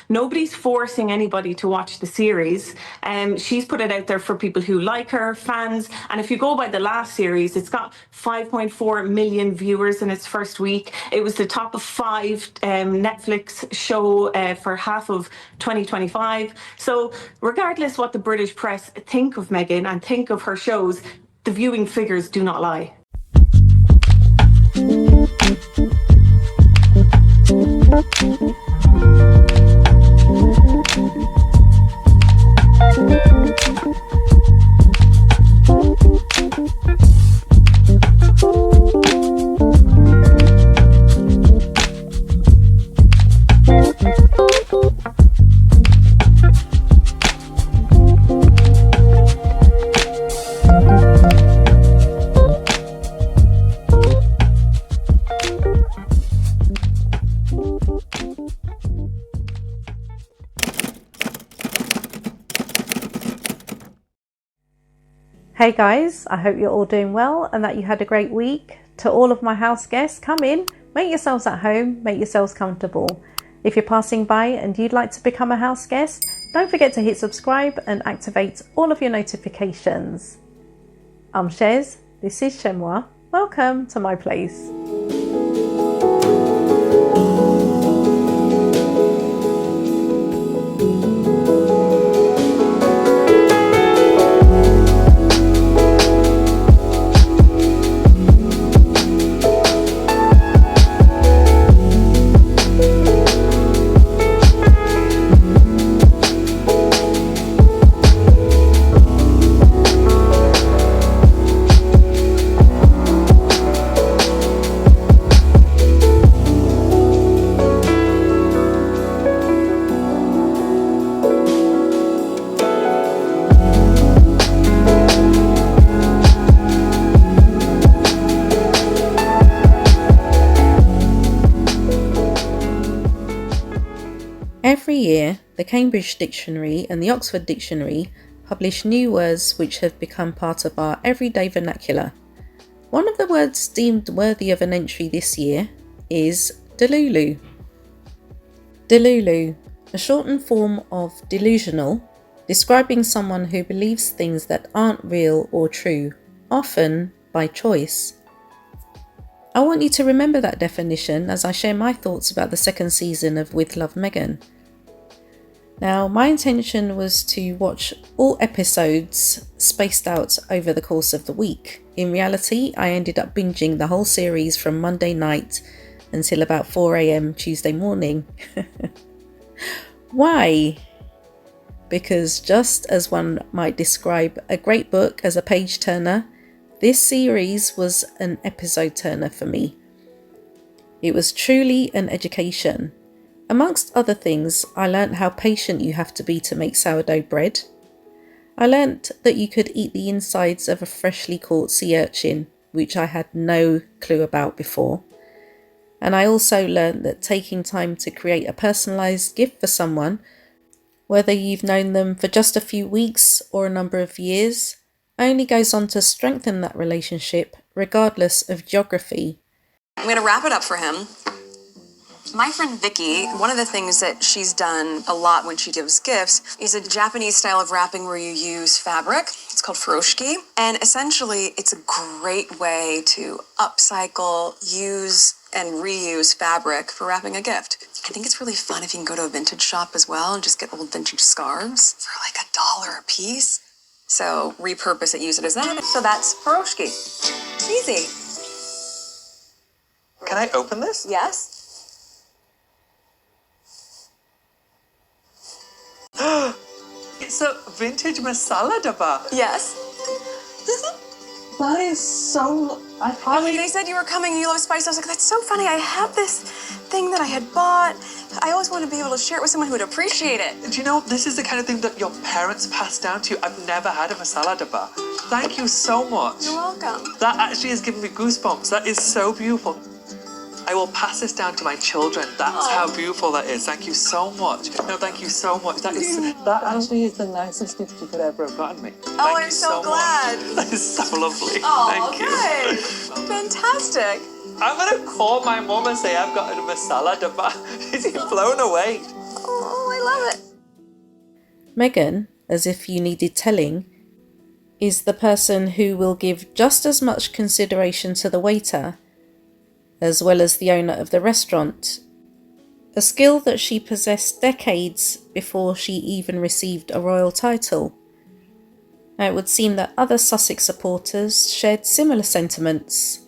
Nobody's forcing anybody to watch the series. She's put it out there for people who like her, fans. And if you go by the last series, it's got 5.4 million viewers in its first week. It was the top of 5 Netflix show for half of 2025. So regardless what the British press think of Meghan and think of her shows, the viewing figures do not lie. Hey guys, I hope you're all doing well and that you had a great week. To all of my house guests, come in, make yourselves at home, make yourselves comfortable. If you're passing by and you'd like to become a house guest, don't forget to hit subscribe and activate all of your notifications. I'm Chez, this is Chez M0i. Welcome to my place. Every year, the Cambridge Dictionary and the Oxford Dictionary publish new words which have become part of our everyday vernacular. One of the words deemed worthy of an entry this year is delulu. Delulu, a shortened form of delusional, describing someone who believes things that aren't real or true, often by choice. I want you to remember that definition as I share my thoughts about the second season of With Love Meghan. Now, my intention was to watch all episodes spaced out over the course of the week. In reality, I ended up binging the whole series from Monday night until about 4 a.m. Tuesday morning. Why? Because just as one might describe a great book as a page turner, this series was an episode turner for me. It was truly an education. Amongst other things, I learnt how patient you have to be to make sourdough bread. I learnt that you could eat the insides of a freshly caught sea urchin, which I had no clue about before. And I also learnt that taking time to create a personalised gift for someone, whether you've known them for just a few weeks or a number of years, only goes on to strengthen that relationship regardless of geography. I'm going to wrap it up for him. My friend Vicky, one of the things that she's done a lot when she gives gifts is a Japanese style of wrapping where you use fabric. It's called furoshiki. And essentially, it's a great way to upcycle, use, and reuse fabric for wrapping a gift. I think it's really fun if you can go to a vintage shop as well and just get old vintage scarves for like $1 a piece. So repurpose it, use it as that. So that's furoshiki. Easy. Can I open this? Yes. It's a vintage masala dabba. Yes. That is so... When they said you were coming and you love spice, I was like, that's so funny. I have this thing that I had bought. I always want to be able to share it with someone who would appreciate it. Do you know, this is the kind of thing that your parents passed down to you. I've never had a masala dabba. Thank you so much. You're welcome. That actually has given me goosebumps. That is so beautiful. I will pass this down to my children. That's how beautiful that is. Thank you so much. No, thank you so much. That actually is the nicest gift you could ever have gotten me. Thank I'm so glad. Much. That is so lovely. Oh, thank okay. you. Fantastic. I'm going to call my mum and say I've got a masala dabba. Is he blown away? Oh, I love it. Meghan, as if you needed telling, is the person who will give just as much consideration to the waiter as well as the owner of the restaurant, a skill that she possessed decades before she even received a royal title. Now, it would seem that other Sussex supporters shared similar sentiments.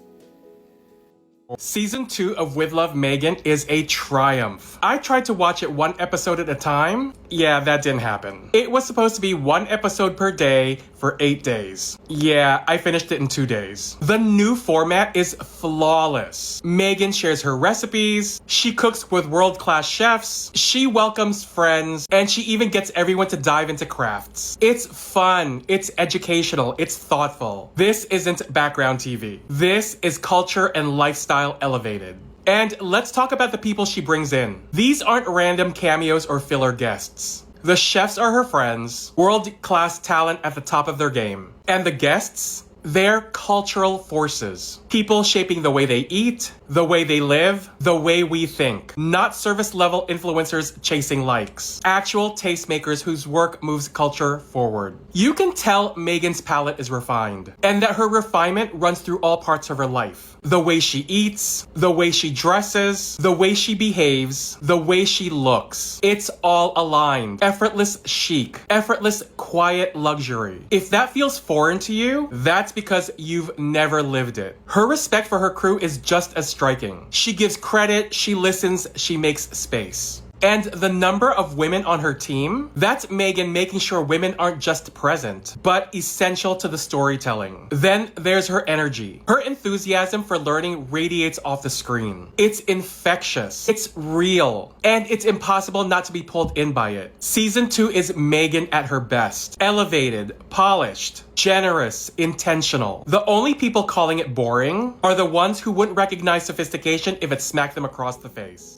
Season 2 of With Love Meghan is a triumph. I tried to watch it one episode at a time. Yeah, that didn't happen. It was supposed to be one episode per day for 8 days. Yeah, I finished it in 2 days. The new format is flawless. Meghan shares her recipes, she cooks with world-class chefs, she welcomes friends, and she even gets everyone to dive into crafts. It's fun, it's educational, it's thoughtful. This isn't background TV. This is culture and lifestyle elevated. And let's talk about the people she brings in. These aren't random cameos or filler guests. The chefs are her friends, world-class talent at the top of their game. And the guests? They're cultural forces. People shaping the way they eat, the way they live, the way we think. Not service-level influencers chasing likes. Actual tastemakers whose work moves culture forward. You can tell Meghan's palate is refined, and that her refinement runs through all parts of her life. The way she eats, the way she dresses, the way she behaves, the way she looks. It's all aligned. Effortless chic. Effortless quiet luxury. If that feels foreign to you, that's because you've never lived it. Her respect for her crew is just as striking. She gives credit, she listens, she makes space. And the number of women on her team, that's Meghan making sure women aren't just present, but essential to the storytelling. Then there's her energy. Her enthusiasm for learning radiates off the screen. It's infectious. It's real. And it's impossible not to be pulled in by it. Season 2 is Meghan at her best. Elevated, polished, generous, intentional. The only people calling it boring are the ones who wouldn't recognize sophistication if it smacked them across the face.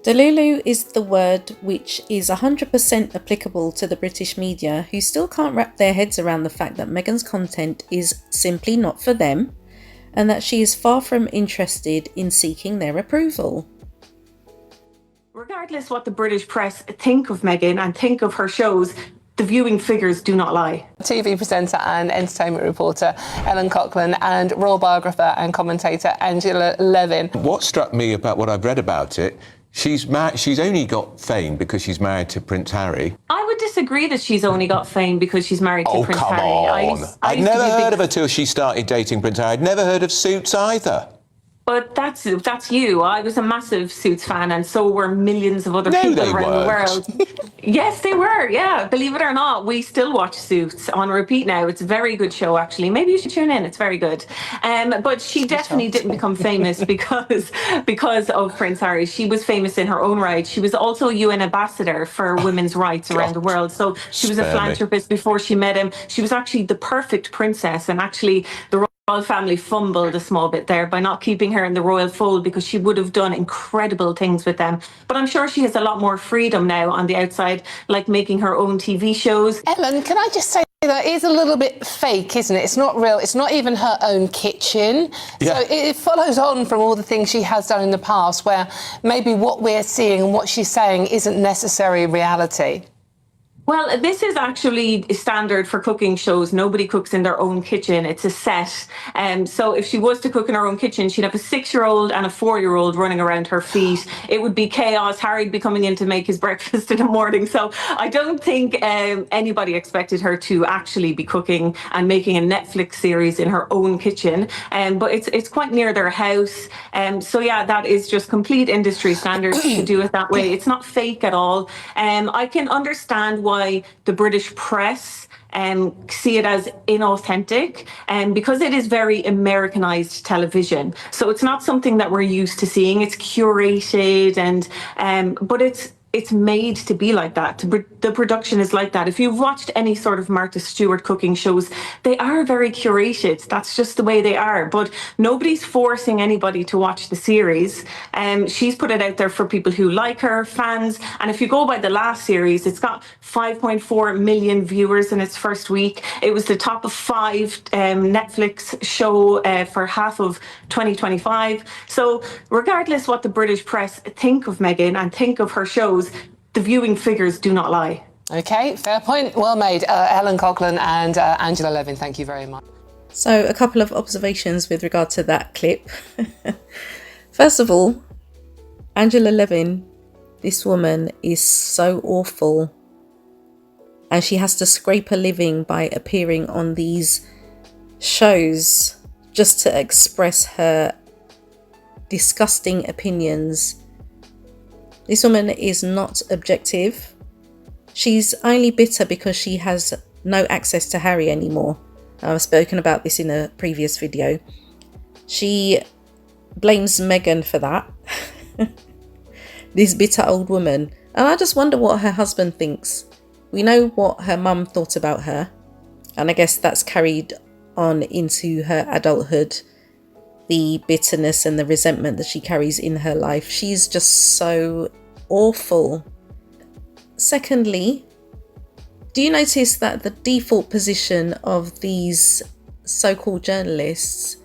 Delulu is the word which is 100% applicable to the British media, who still can't wrap their heads around the fact that Meghan's content is simply not for them, and that she is far from interested in seeking their approval. Regardless what the British press think of Meghan and think of her shows, the viewing figures do not lie. TV presenter and entertainment reporter Ellen Cochran and royal biographer and commentator Angela Levin. What struck me about what I've read about it, she's only got fame because she's married to Prince Harry. I would disagree that she's only got fame because she's married to Prince Harry. On. I'd never heard of her till she started dating Prince Harry. I'd never heard of Suits either. But that's you. I was a massive Suits fan, and so were millions of other people around the world. Yes, they were. Yeah, believe it or not, we still watch Suits on repeat now. It's a very good show, actually. Maybe you should tune in. It's very good. But she definitely didn't become famous because of Prince Harry. She was famous in her own right. She was also UN ambassador for women's rights around the world. So she was a philanthropist before she met him. She was actually the perfect princess, and actually the royal family fumbled a small bit there by not keeping her in the royal fold, because she would have done incredible things with them. But I'm sure she has a lot more freedom now on the outside, like making her own TV shows. Ellen, can I just say that is a little bit fake, isn't it? It's not real. It's not even her own kitchen. Yeah. So it follows on from all the things she has done in the past, where maybe what we're seeing and what she's saying isn't necessarily reality. Well, this is actually standard for cooking shows. Nobody cooks in their own kitchen. It's a set. So if she was to cook in her own kitchen, she'd have a 6-year-old and a 4-year-old running around her feet. It would be chaos. Harry'd be coming in to make his breakfast in the morning. So I don't think anybody expected her to actually be cooking and making a Netflix series in her own kitchen. But it's quite near their house. So yeah, that is just complete industry standard to do it that way. It's not fake at all. I can understand why the British press see it as inauthentic, because it is very Americanized television. So it's not something that we're used to seeing. It's curated, but it's made to be like that. The production is like that. If you've watched any sort of Martha Stewart cooking shows, they are very curated. That's just the way they are. But nobody's forcing anybody to watch the series. She's put it out there for people who like her, fans. And if you go by the last series, it's got 5.4 million viewers in its first week. It was the top of 5 Netflix show for half of 2025. So regardless what the British press think of Meghan and think of her shows, the viewing figures do not lie. Okay, fair point. Well made. Helen Coughlin and Angela Levin, thank you very much. So a couple of observations with regard to that clip. First of all, Angela Levin, this woman is so awful, and she has to scrape a living by appearing on these shows just to express her disgusting opinions. This woman is not objective. She's only bitter because she has no access to Harry anymore. I've spoken about this in a previous video. She blames Meghan for that. This bitter old woman. And I just wonder what her husband thinks. We know what her mum thought about her, and I guess that's carried on into her adulthood. The bitterness and the resentment that she carries in her life. She's just so awful. Secondly, do you notice that the default position of these so-called journalists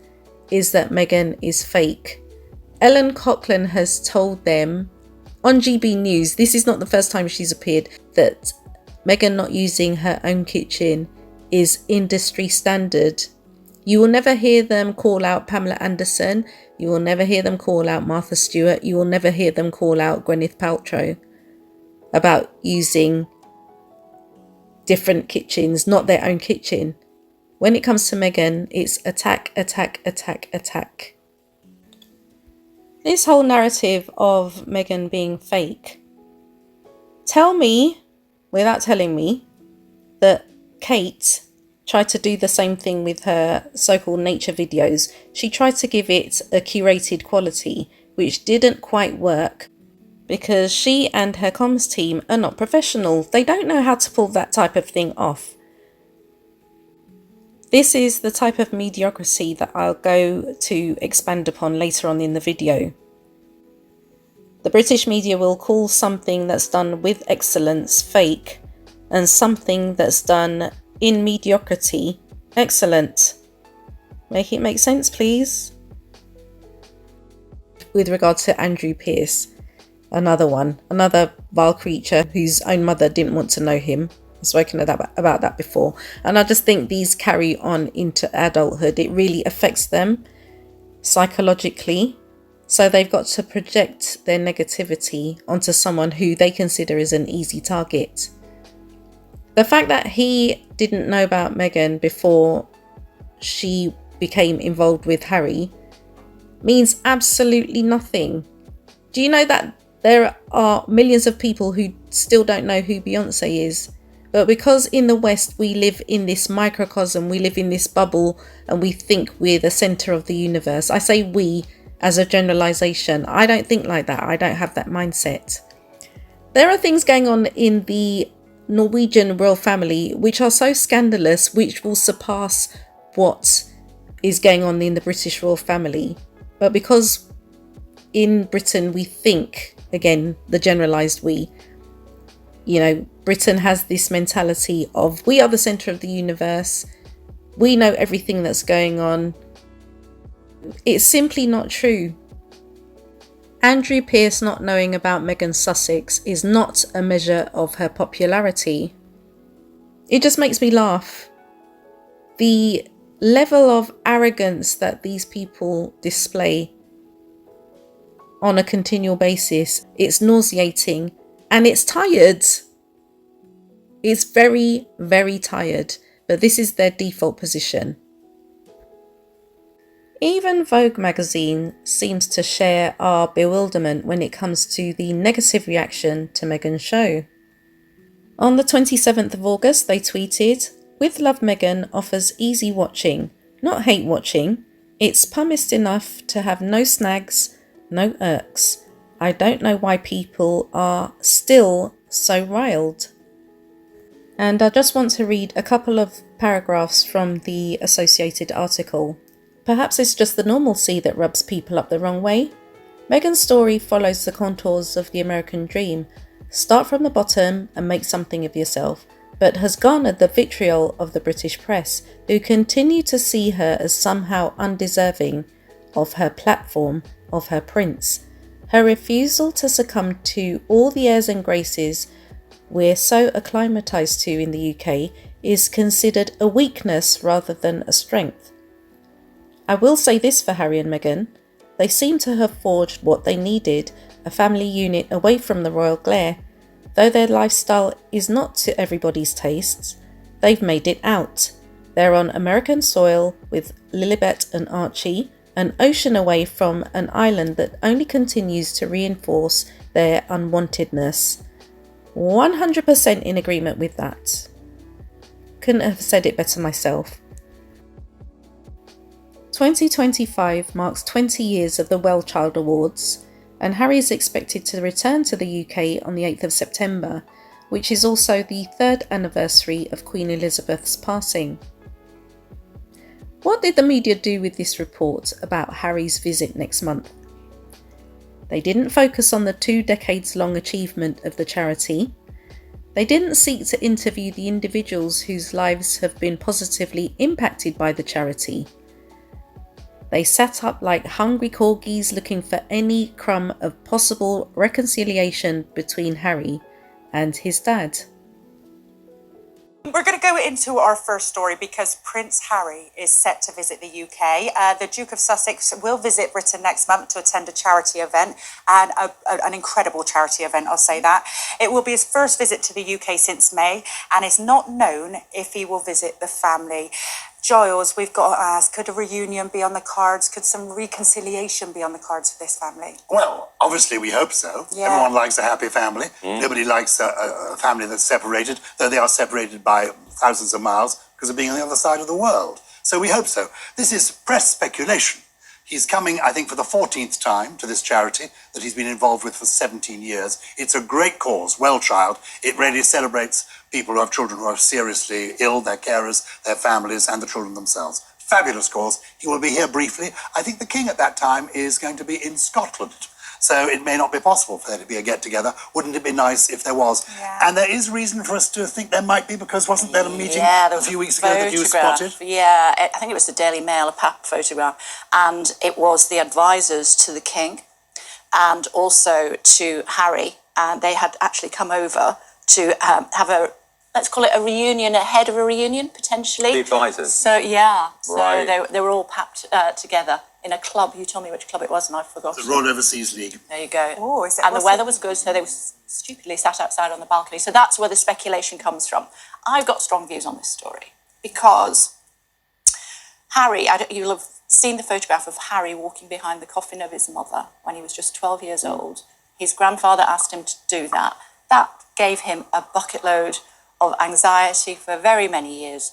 is that Meghan is fake? Ellen Coughlin has told them on GB News, this is not the first time she's appeared, that Meghan not using her own kitchen is industry standard. You will never hear them call out Pamela Anderson. You will never hear them call out Martha Stewart. You will never hear them call out Gwyneth Paltrow about using different kitchens, not their own kitchen. When it comes to Meghan, it's attack, attack, attack, attack. This whole narrative of Meghan being fake. Tell me, without telling me, that Kate tried to do the same thing with her so-called nature videos. She tried to give it a curated quality, which didn't quite work because she and her comms team are not professional. They don't know how to pull that type of thing off. This is the type of mediocrity that I'll go to expand upon later on in the video. The British media will call something that's done with excellence fake, and something that's done in mediocrity excellent. Make it make sense, please. With regard to Andrew Pearce, another vile creature whose own mother didn't want to know him. I've spoken about that before, and I just think these carry on into adulthood. It really affects them psychologically, so they've got to project their negativity onto someone who they consider is an easy target. The fact that he didn't know about Meghan before she became involved with Harry means absolutely nothing. Do you know that there are millions of people who still don't know who Beyonce is? But because in the West we live in this microcosm, we live in this bubble, and we think we're the center of the universe. I say we as a generalization. I don't think like that. I don't have that mindset. There are things going on in the Norwegian royal family which are so scandalous, which will surpass what is going on in the British royal family. But because in Britain we think, again, the generalized we, you know, Britain has this mentality of we are the center of the universe, we know everything that's going on. It's simply not true. Andrew Pearce not knowing about Meghan Sussex is not a measure of her popularity. It just makes me laugh. The level of arrogance that these people display on a continual basis, it's nauseating, and it's tired. It's very, very tired, but this is their default position. Even Vogue magazine seems to share our bewilderment when it comes to the negative reaction to Meghan's show. On the 27th of August, they tweeted, "With love, Meghan offers easy watching, not hate watching. It's pumice enough to have no snags, no irks. I don't know why people are still so riled." And I just want to read a couple of paragraphs from the associated article. Perhaps it's just the normalcy that rubs people up the wrong way. Meghan's story follows the contours of the American dream. Start from the bottom and make something of yourself, but has garnered the vitriol of the British press, who continue to see her as somehow undeserving of her platform, of her prince. Her refusal to succumb to all the airs and graces we're so acclimatised to in the UK is considered a weakness rather than a strength. I will say this for Harry and Meghan, they seem to have forged what they needed, a family unit away from the royal glare. Though their lifestyle is not to everybody's tastes, they've made it out. They're on American soil with Lilibet and Archie, an ocean away from an island that only continues to reinforce their unwantedness. 100% in agreement with that. Couldn't have said it better myself. 2025 marks 20 years of the Well Child Awards, and Harry is expected to return to the UK on the 8th of September, which is also the 3rd anniversary of Queen Elizabeth's passing. What did the media do with this report about Harry's visit next month? They didn't focus on the 2 decades-long achievement of the charity. They didn't seek to interview the individuals whose lives have been positively impacted by the charity. They sat up like hungry corgis looking for any crumb of possible reconciliation between Harry and his dad. We're going to go into our first story because Prince Harry is set to visit the UK. The Duke of Sussex will visit Britain next month to attend a charity event, and an incredible charity event, I'll say that. It will be his first visit to the UK since May, and it's not known if he will visit the family. Giles, we've got to ask, could a reunion be on the cards? Could some reconciliation be on the cards for this family? Well, obviously we hope so. Yeah. Everyone likes a happy family. Nobody likes a family that's separated, though they are separated by thousands of miles because of being on the other side of the world. So we hope so. This is press speculation. He's coming, I think, for the 14th time to this charity that he's been involved with for 17 years. It's a great cause, Well Child. It really celebrates people who have children who are seriously ill, their carers, their families, and the children themselves. Fabulous cause. He will be here briefly. I think the King at that time is going to be in Scotland. So it may not be possible for there to be a get-together. Wouldn't it be nice if there was? Yeah. And there is reason for us to think there might be, because wasn't there a meeting there a was few weeks ago that you spotted? Yeah, I think it was the Daily Mail, a photograph. And it was the advisors to the King and also to Harry. And they had actually come over to have a, let's call it a reunion, ahead of a reunion, potentially. The advisors? So, yeah. Right. So they were all packed together in a club. You told me which club it was and I forgot. The Royal Overseas League. There you go. Oh, is it? And the weather was good, so they were stupidly sat outside on the balcony. So that's where the speculation comes from. I've got strong views on this story because Harry, you'll have seen the photograph of Harry walking behind the coffin of his mother when he was just 12 years old. His grandfather asked him to do that. That gave him a bucket load of anxiety for very many years.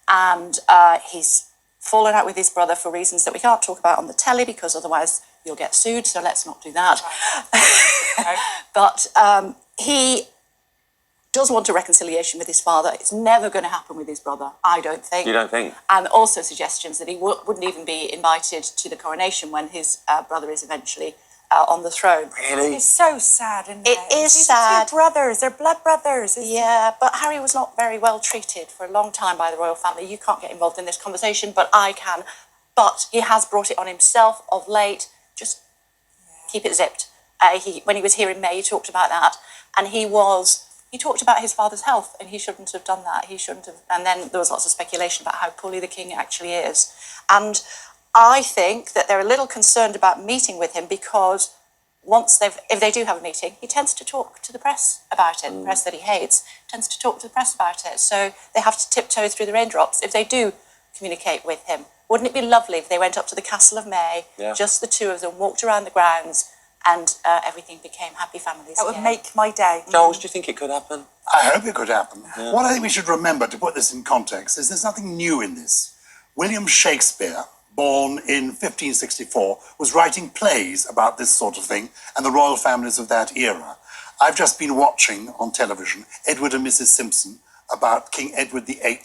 And he's fallen out with his brother for reasons that we can't talk about on the telly because otherwise you'll get sued, so let's not do that. Okay. But he does want a reconciliation with his father. It's never going to happen with his brother, I don't think. You don't think? And also suggestions that he wouldn't even be invited to the coronation when his brother is eventually on the throne. Really? It's so sad, isn't it? It is These sad. Two brothers, they're blood brothers. Yeah, but Harry was not very well treated for a long time by the royal family. You can't get involved in this conversation, but I can. But he has brought it on himself of late. Just keep it zipped. When he was here in May, he talked about that, and he talked about his father's health, and he shouldn't have done that. He shouldn't have. And then there was lots of speculation about how poorly the King actually is. And I think that they're a little concerned about meeting with him because if they do have a meeting, he tends to talk to the press about it. The press that he hates tends to talk to the press about it. So they have to tiptoe through the raindrops if they do communicate with him. Wouldn't it be lovely if they went up to the Castle of May, just the two of them, walked around the grounds, and everything became happy families? That would make my day. Giles, do you think it could happen? I hope it could happen. What I think we should remember, to put this in context, is there's nothing new in this. William Shakespeare, born in 1564, was writing plays about this sort of thing and the royal families of that era. I've just been watching on television Edward and Mrs. Simpson about King Edward VIII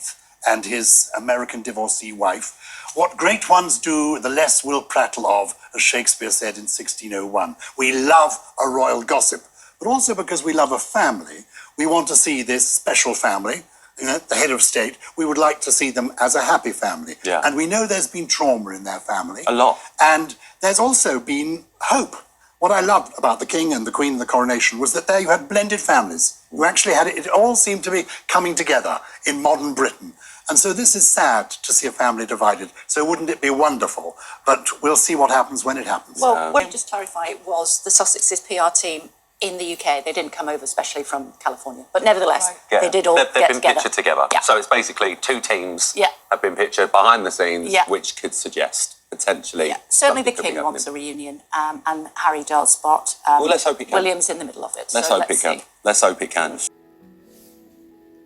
and his American divorcee wife. What great ones do, the less will prattle of, as Shakespeare said in 1601. We love a royal gossip, but also because we love a family, we want to see this special family, the head of state, we would like to see them as a happy family. Yeah. And we know there's been trauma in their family. A lot. And there's also been hope. What I loved about the King and the Queen and the coronation was that there you had blended families. You actually had it all seemed to be coming together in modern Britain. And so this is sad to see a family divided. So wouldn't it be wonderful? But we'll see what happens when it happens. Well, what I just clarify was the Sussex's PR team in the UK. They didn't come over specially from California, but nevertheless, they did all They've get been together. pictured together. Yeah. So it's basically two teams Yeah. have been pictured behind the scenes, Yeah. which could suggest potentially. Yeah, certainly the something could be King wants a happening. reunion, and Harry does, but Well, let's hope he can. William's in the middle of it. Let's so hope it can. see. Let's hope it can.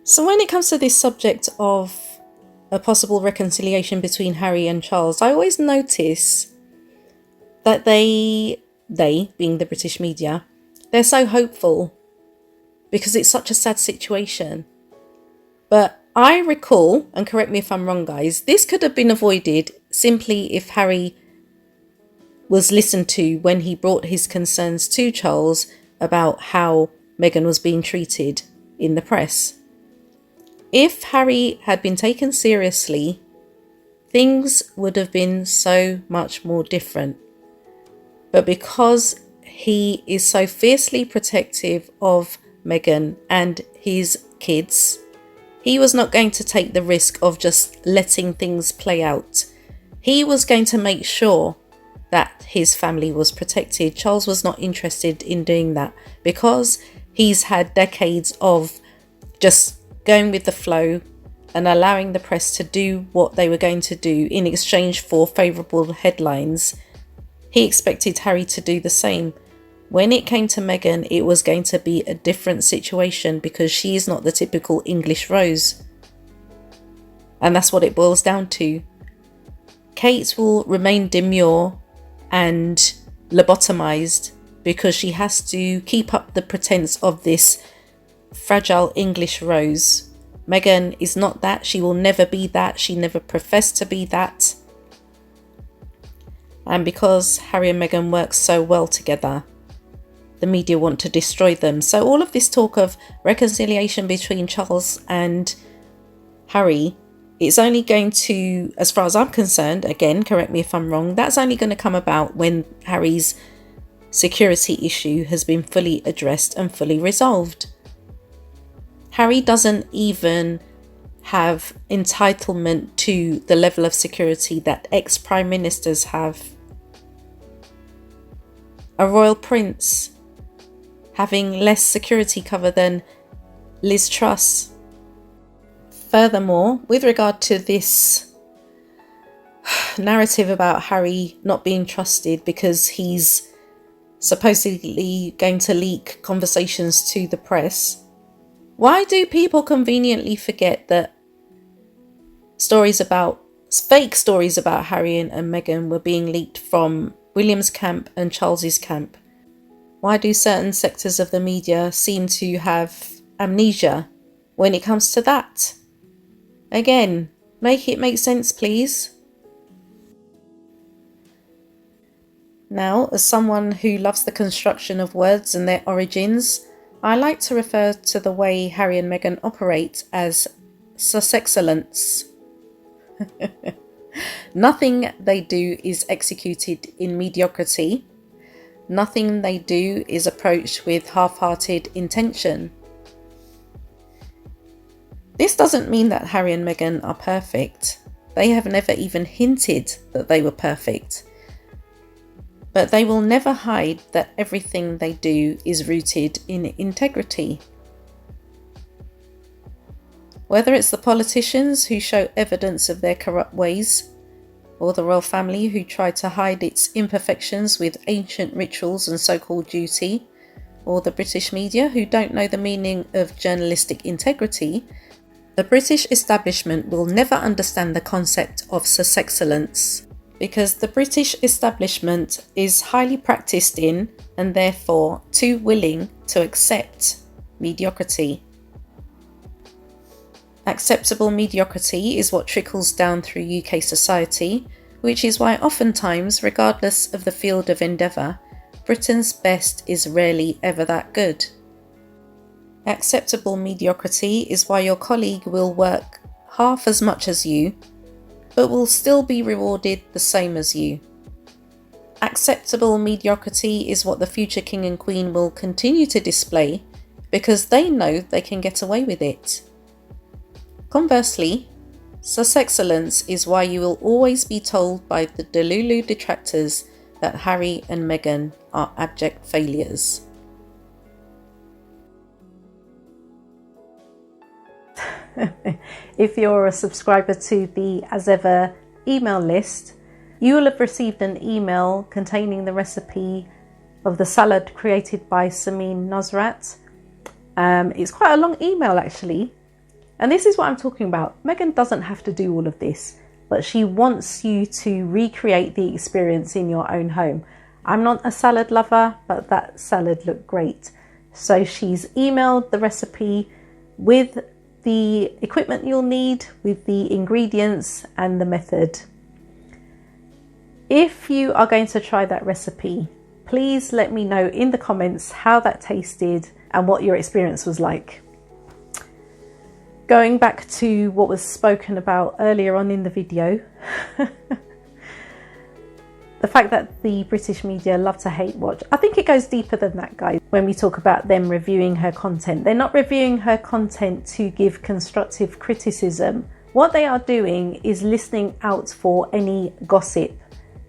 So when it comes to this subject of a possible reconciliation between Harry and Charles, I always notice that they being the British media, they're so hopeful because it's such a sad situation. But I recall, and correct me if I'm wrong guys, this could have been avoided simply if Harry was listened to when he brought his concerns to Charles about how Meghan was being treated in the press. If Harry had been taken seriously, things would have been so much more different. But because he is so fiercely protective of Meghan and his kids, he was not going to take the risk of just letting things play out. He was going to make sure that his family was protected. Charles was not interested in doing that because he's had decades of just going with the flow and allowing the press to do what they were going to do in exchange for favourable headlines. He expected Harry to do the same. When it came to Meghan, it was going to be a different situation because she is not the typical English Rose. And that's what it boils down to. Kate will remain demure and lobotomized because she has to keep up the pretense of this fragile English Rose. Meghan is not that. She will never be that. She never professed to be that. And because Harry and Meghan work so well together, the media want to destroy them. So all of this talk of reconciliation between Charles and Harry, it's only going to, as far as I'm concerned, again, correct me if I'm wrong, that's only going to come about when Harry's security issue has been fully addressed and fully resolved. Harry doesn't even have entitlement to the level of security that ex-prime ministers have. A royal prince having less security cover than Liz Truss. Furthermore, with regard to this narrative about Harry not being trusted because he's supposedly going to leak conversations to the press, why do people conveniently forget that fake stories about Harry and Meghan were being leaked from William's camp and Charles's camp? Why do certain sectors of the media seem to have amnesia when it comes to that? Again, make it make sense, please. Now, as someone who loves the construction of words and their origins, I like to refer to the way Harry and Meghan operate as Sussexcellence. Nothing they do is executed in mediocrity. Nothing they do is approached with half-hearted intention. This doesn't mean that Harry and Meghan are perfect. They have never even hinted that they were perfect. But they will never hide that everything they do is rooted in integrity. Whether it's the politicians who show evidence of their corrupt ways, or the royal family who try to hide its imperfections with ancient rituals and so-called duty, or the British media who don't know the meaning of journalistic integrity, the British establishment will never understand the concept of Sussexcellence, because the British establishment is highly practiced in and therefore too willing to accept mediocrity. Acceptable mediocrity is what trickles down through UK society, which is why oftentimes, regardless of the field of endeavour, Britain's best is rarely ever that good. Acceptable mediocrity is why your colleague will work half as much as you, but will still be rewarded the same as you. acceptable mediocrity is what the future king and queen will continue to display because they know they can get away with it. Conversely, Sussexcellence is why you will always be told by the Delulu detractors that Harry and Meghan are abject failures. If you're a subscriber to the As Ever email list, you will have received an email containing the recipe of the salad created by Samin Nosrat. It's quite a long email actually, and this is what I'm talking about. Meghan doesn't have to do all of this, but she wants you to recreate the experience in your own home. I'm not a salad lover, but that salad looked great. So she's emailed the recipe with the equipment you'll need, with the ingredients and the method. If you are going to try that recipe, please let me know in the comments how that tasted and what your experience was like. Going back to what was spoken about earlier on in the video, the fact that the British media love to hate watch, I think it goes deeper than that, guys. When we talk about them reviewing her content, they're not reviewing her content to give constructive criticism. What they are doing is listening out for any gossip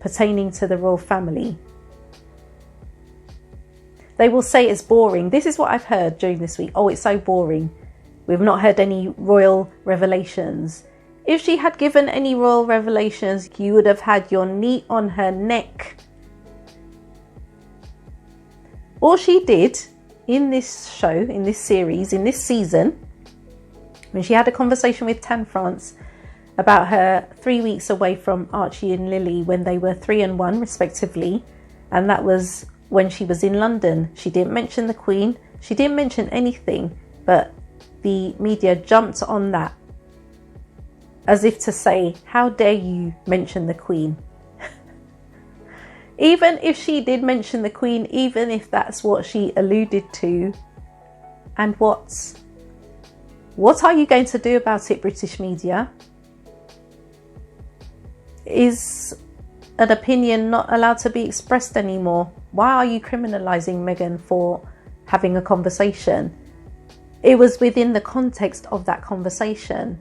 pertaining to the royal family. They will say it's boring. This is what I've heard during this week. Oh, it's so boring. We've not heard any royal revelations. If she had given any royal revelations, you would have had your knee on her neck. All she did in this show, in this series, in this season, when she had a conversation with Tan France about her 3 weeks away from Archie and Lily when they were 3 and 1 respectively, and that was when she was in London. She didn't mention the Queen, she didn't mention anything, but the media jumped on that as if to say, how dare you mention the Queen? Even if she did mention the Queen, even if that's what she alluded to, and what are you going to do about it, British media? Is an opinion not allowed to be expressed anymore? Why are you criminalising Meghan for having a conversation? It was within the context of that conversation.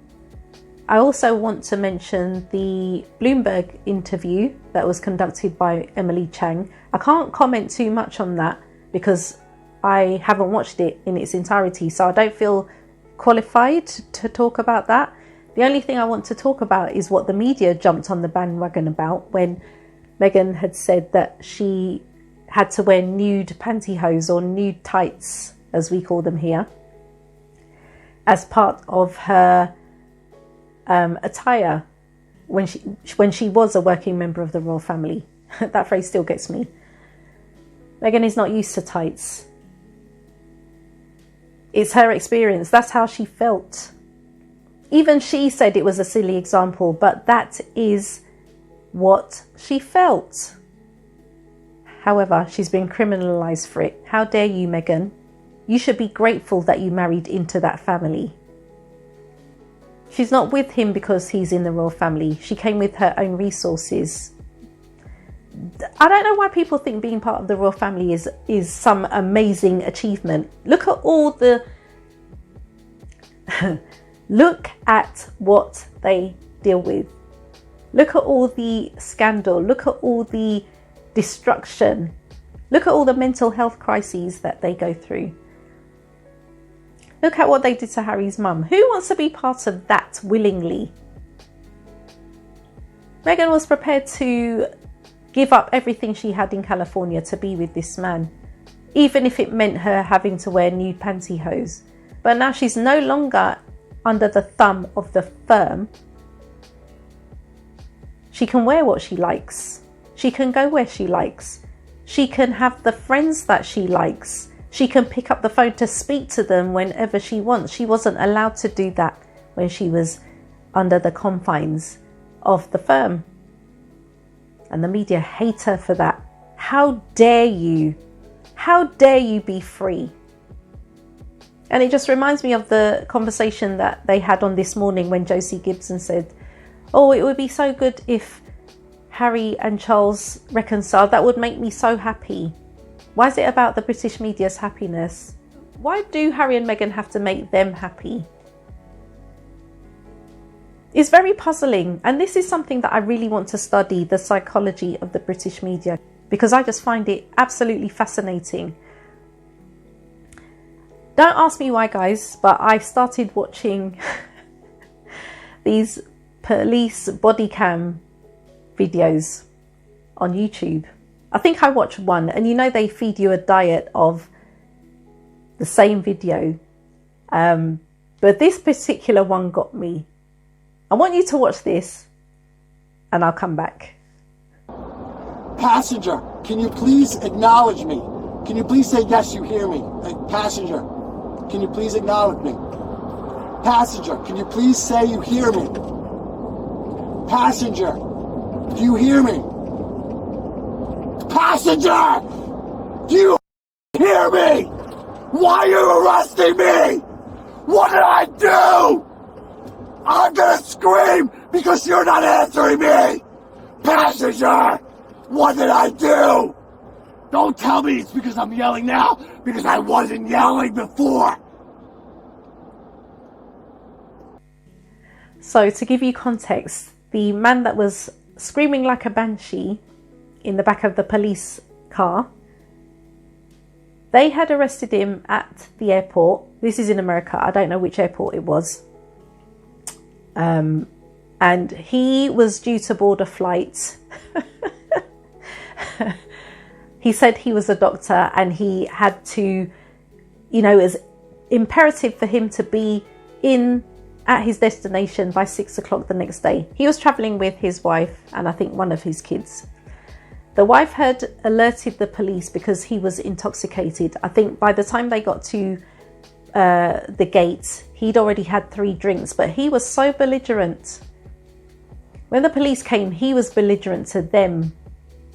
I also want to mention the Bloomberg interview that was conducted by Emily Chang. I can't comment too much on that because I haven't watched it in its entirety, so I don't feel qualified to talk about that. The only thing I want to talk about is what the media jumped on the bandwagon about when Meghan had said that she had to wear nude pantyhose or nude tights, as we call them here, as part of her attire when she was a working member of the royal family. That phrase still gets me. Meghan is not used to tights. It's her experience. That's how she felt. Even she said it was a silly example, but that is what she felt. However, she's been criminalised for it. How dare you, Meghan? You should be grateful that you married into that family. She's not with him because he's in the royal family. She came with her own resources. I don't know why people think being part of the royal family is some amazing achievement. Look at all the... Look at what they deal with. Look at all the scandal. Look at all the destruction. Look at all the mental health crises that they go through. Look at what they did to Harry's mum. Who wants to be part of that willingly? Meghan was prepared to give up everything she had in California to be with this man, even if it meant her having to wear nude pantyhose. But now she's no longer under the thumb of the firm. She can wear what she likes. She can go where she likes. She can have the friends that she likes. She can pick up the phone to speak to them whenever she wants. She wasn't allowed to do that when she was under the confines of the firm. And the media hate her for that. How dare you? How dare you be free? And it just reminds me of the conversation that they had on This Morning when Josie Gibson said, oh, it would be so good if Harry and Charles reconcile, that would make me so happy. Why is it about the British media's happiness? Why do Harry and Meghan have to make them happy? It's very puzzling, and this is something that I really want to study, the psychology of the British media, because I just find it absolutely fascinating. Don't ask me why, guys, but I started watching these police body cam videos on YouTube. I think I watched one, and you know they feed you a diet of the same video, but this particular one got me. I want you to watch this and I'll come back. Passenger, can you please acknowledge me? Can you please say yes, you hear me? Passenger, can you please acknowledge me? Passenger, can you please say you hear me? Passenger, do you hear me? Passenger, do you hear me? Why are you arresting me? What did I do? I'm gonna scream because you're not answering me! Passenger! What did I do? Don't tell me it's because I'm yelling now, because I wasn't yelling before! So to give you context, the man that was screaming like a banshee in the back of the police car, they had arrested him at the airport. This is in America. I don't know which airport it was. And he was due to board a flight. He said he was a doctor and he had to, you know, it was imperative for him to be at his destination by 6 o'clock the next day. He was traveling with his wife and I think one of his kids. The wife had alerted the police because he was intoxicated. I think by the time they got to the gate, he'd already had 3 drinks, but he was so belligerent. When the police came, he was belligerent to them.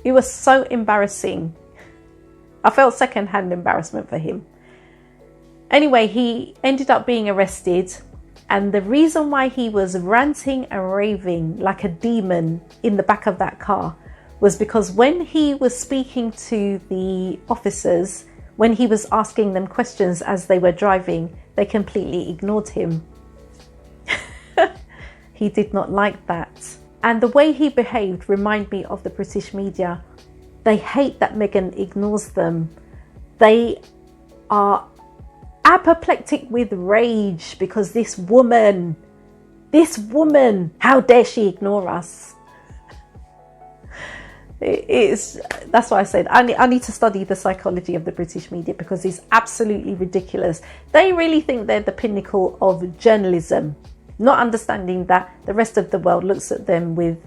It was so embarrassing. I felt secondhand embarrassment for him. Anyway, he ended up being arrested, and the reason why he was ranting and raving like a demon in the back of that car was because when he was speaking to the officers, when he was asking them questions as they were driving, they completely ignored him. He did not like that. And the way he behaved reminded me of the British media. They hate that Meghan ignores them. They are apoplectic with rage because this woman, how dare she ignore us? That's why I said I need to study the psychology of the British media, because it's absolutely ridiculous. They really think they're the pinnacle of journalism, not understanding that the rest of the world looks at them with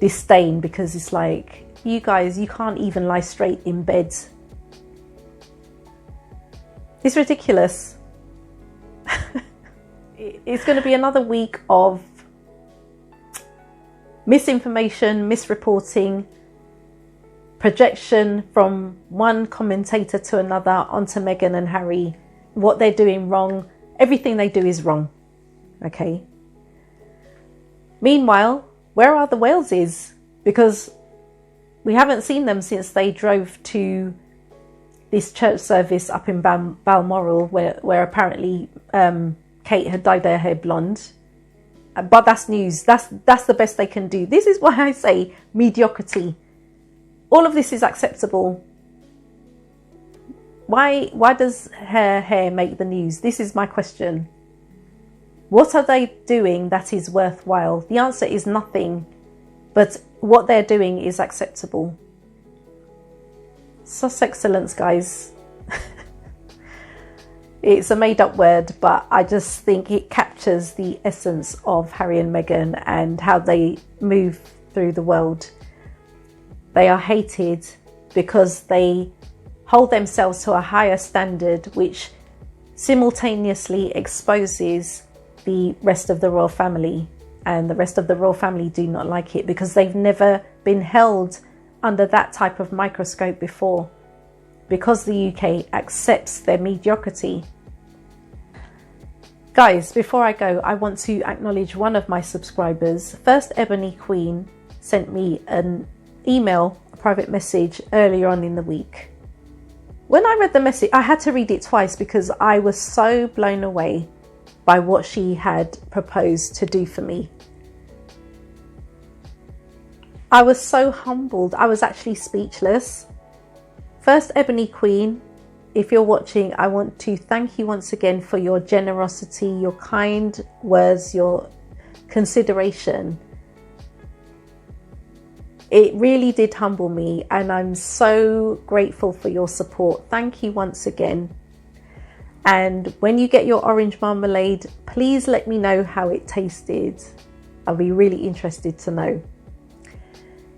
disdain, because it's like, you guys, you can't even lie straight in bed. It's ridiculous. It's going to be another week of misinformation, misreporting, projection from one commentator to another onto Meghan and Harry. What they're doing wrong, everything they do is wrong. Okay. Meanwhile, where are the Waleses? Because we haven't seen them since they drove to this church service up in Balmoral, where apparently Kate had dyed her hair blonde. But that's news. That's the best they can do. This is why I say mediocrity. All of this is acceptable. Why does her hair make the news? This is my question. What are they doing that is worthwhile? The answer is nothing. But what they're doing is acceptable. Sussexcellence, guys. It's a made-up word, but I just think it captures the essence of Harry and Meghan and how they move through the world. They are hated because they hold themselves to a higher standard, which simultaneously exposes the rest of the royal family. And the rest of the royal family do not like it because they've never been held under that type of microscope before, because the UK accepts their mediocrity. Guys, before I go, I want to acknowledge one of my subscribers, First Ebony Queen. sent me an email, a private message earlier on in the week. When I read the message, I had to read it twice because I was so blown away by what she had proposed to do for me. I was so humbled. I was actually speechless. First, Ebony Queen, if you're watching, I want to thank you once again for your generosity, your kind words, your consideration. It really did humble me, and I'm so grateful for your support. Thank you once again. And when you get your orange marmalade, please let me know how it tasted. I'll be really interested to know.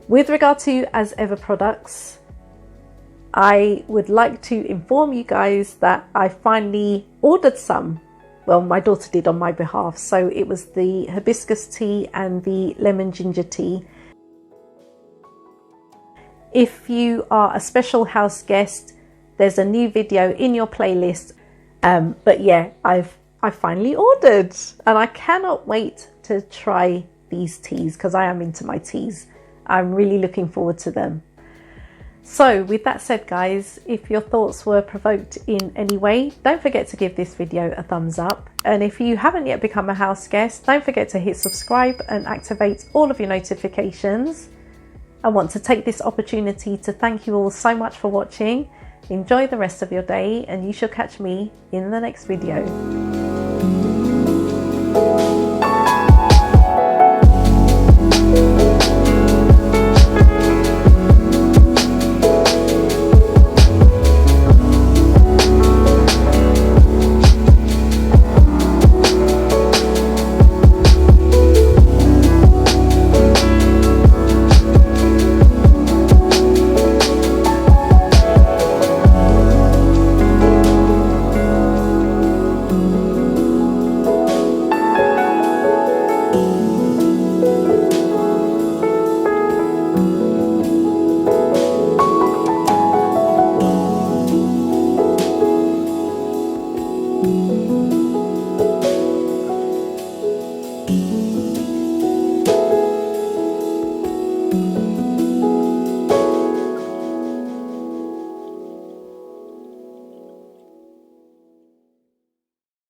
With regard to As Ever products, I would like to inform you guys that I finally ordered some. Well, my daughter did on my behalf. So it was the hibiscus tea and the lemon ginger tea. If you are a special house guest, there's a new video in your playlist. But yeah, I finally ordered, and I cannot wait to try these teas because I am into my teas. I'm really looking forward to them. So with that said, guys, if your thoughts were provoked in any way, don't forget to give this video a thumbs up. And if you haven't yet become a house guest, don't forget to hit subscribe and activate all of your notifications. I want to take this opportunity to thank you all so much for watching. Enjoy the rest of your day, and you shall catch me in the next video.